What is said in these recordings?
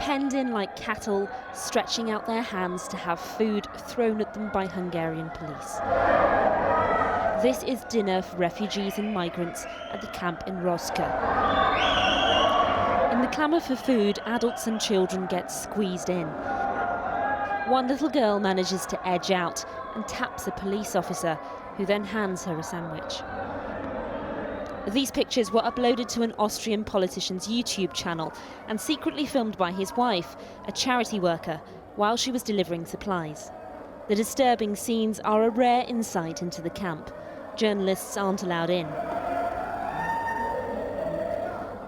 penned in like cattle, stretching out their hands to have food thrown at them by Hungarian police. This is dinner for refugees and migrants at the camp in Roszke. In the clamour for food, adults and children get squeezed in. One little girl manages to edge out and taps a police officer, who then hands her a sandwich. These pictures were uploaded to an Austrian politician's YouTube channel and secretly filmed by his wife, a charity worker, while she was delivering supplies. The disturbing scenes are a rare insight into the camp. Journalists aren't allowed in.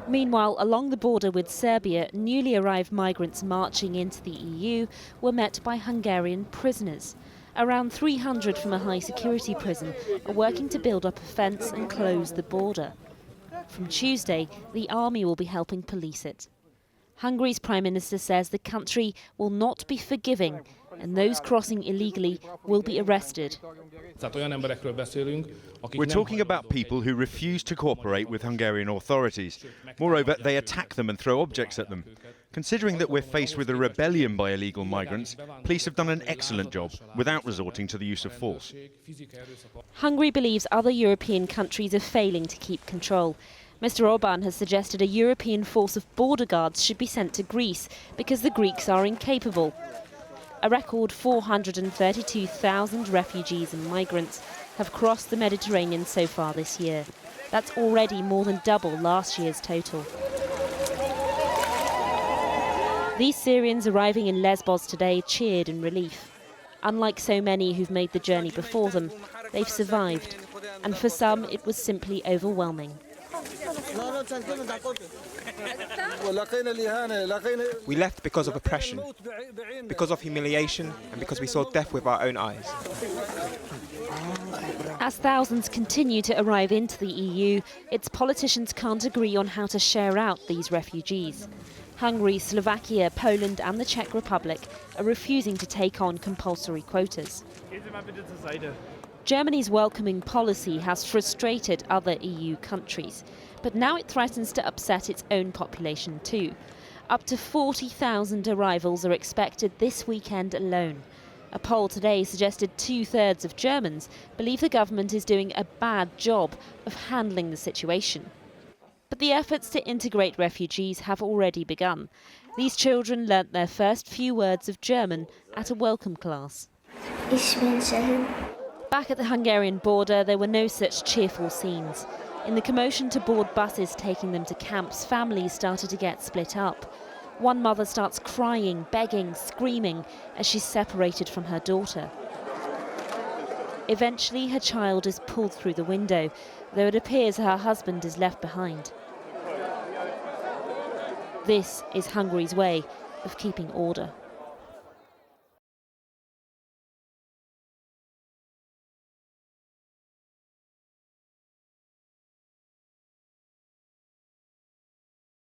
Meanwhile, along the border with Serbia, newly arrived migrants marching into the EU were met by Hungarian prisoners. Around 300 from a high-security prison are working to build up a fence and close the border. From Tuesday, the army will be helping police it. Hungary's Prime Minister says the country will not be forgiving and those crossing illegally will be arrested. We're talking about people who refuse to cooperate with Hungarian authorities. Moreover, they attack them and throw objects at them. Considering that we're faced with a rebellion by illegal migrants, police have done an excellent job without resorting to the use of force. Hungary believes other European countries are failing to keep control. Mr. Orbán has suggested a European force of border guards should be sent to Greece because the Greeks are incapable. A record 432,000 refugees and migrants have crossed the Mediterranean so far this year. That's already more than double last year's total. These Syrians arriving in Lesbos today cheered in relief. Unlike so many who've made the journey before them, they've survived. And for some, it was simply overwhelming. We left because of oppression, because of humiliation, and because we saw death with our own eyes. As thousands continue to arrive into the EU, its politicians can't agree on how to share out these refugees. Hungary, Slovakia, Poland and the Czech Republic are refusing to take on compulsory quotas. Germany's welcoming policy has frustrated other EU countries, but now it threatens to upset its own population too. Up to 40,000 arrivals are expected this weekend alone. A poll today suggested 2/3 of Germans believe the government is doing a bad job of handling the situation. But the efforts to integrate refugees have already begun. These children learnt their first few words of German at a welcome class. Back at the Hungarian border, there were no such cheerful scenes. In the commotion to board buses taking them to camps, families started to get split up. One mother starts crying, begging, screaming as she's separated from her daughter. Eventually, her child is pulled through the window, though it appears her husband is left behind. This is Hungary's way of keeping order.